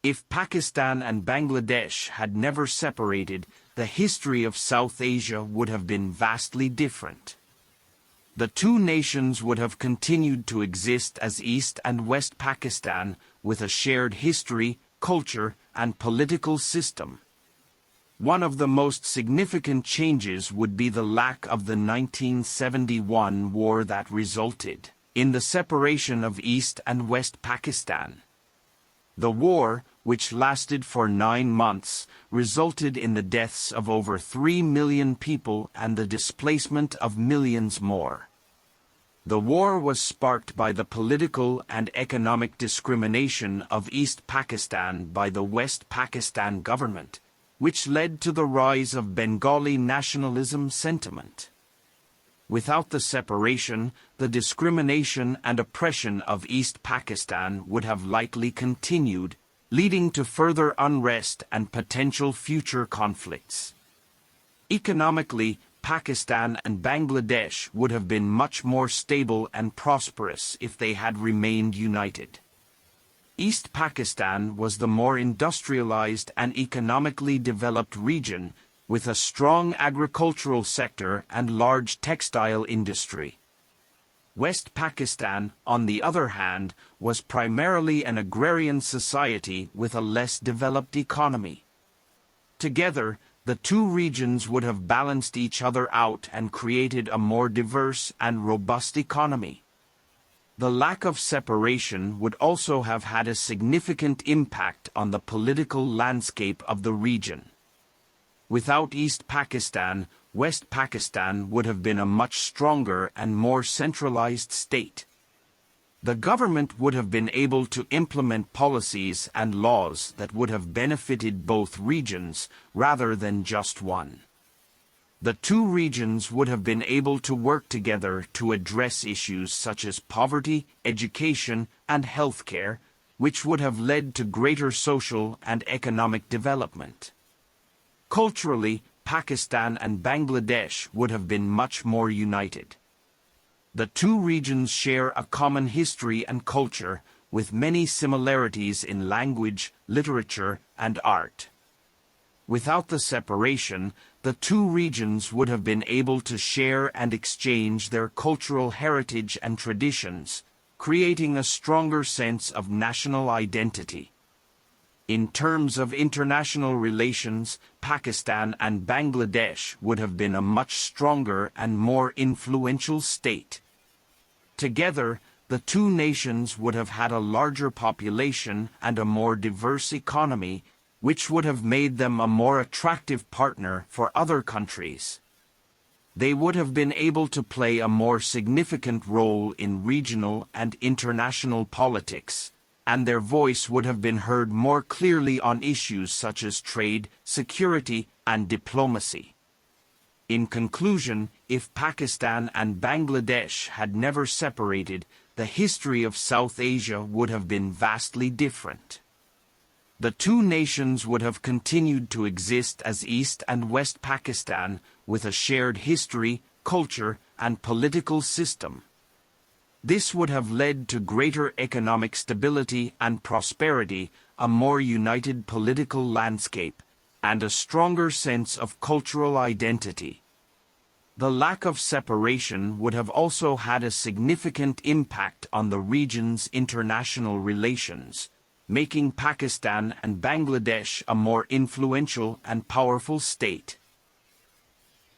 If Pakistan and Bangladesh had never separated, the history of South Asia would have been vastly different. The two nations would have continued to exist as East and West Pakistan, with a shared history, culture, and political system. One of the most significant changes would be the lack of the 1971 war that resulted in the separation of East and West Pakistan. The war, which lasted for 9 months, resulted in the deaths of over 3 million people and the displacement of millions more. The war was sparked by the political and economic discrimination of East Pakistan by the West Pakistan government, which led to the rise of Bengali nationalism sentiment. Without the separation, the discrimination and oppression of East Pakistan would have likely continued, leading to further unrest and potential future conflicts. Economically, Pakistan and Bangladesh would have been much more stable and prosperous if they had remained united. East Pakistan was the more industrialized and economically developed region, with a strong agricultural sector and large textile industry. West Pakistan, on the other hand, was primarily an agrarian society with a less developed economy. Together, the two regions would have balanced each other out and created a more diverse and robust economy. The lack of separation would also have had a significant impact on the political landscape of the region. Without East Pakistan, West Pakistan would have been a much stronger and more centralized state. The government would have been able to implement policies and laws that would have benefited both regions rather than just one. The two regions would have been able to work together to address issues such as poverty, education, and healthcare, which would have led to greater social and economic development. Culturally, Pakistan and Bangladesh would have been much more united. The two regions share a common history and culture, with many similarities in language, literature, and art. Without the separation, the two regions would have been able to share and exchange their cultural heritage and traditions, creating a stronger sense of national identity. In terms of international relations, Pakistan and Bangladesh would have been a much stronger and more influential state. Together, the two nations would have had a larger population and a more diverse economy, which would have made them a more attractive partner for other countries. They would have been able to play a more significant role in regional and international politics, and their voice would have been heard more clearly on issues such as trade, security, and diplomacy. In conclusion, if Pakistan and Bangladesh had never separated, the history of South Asia would have been vastly different. The two nations would have continued to exist as East and West Pakistan, with a shared history, culture, and political system. This would have led to greater economic stability and prosperity, a more united political landscape, and a stronger sense of cultural identity. The lack of separation would have also had a significant impact on the region's international relations, making Pakistan and Bangladesh a more influential and powerful state.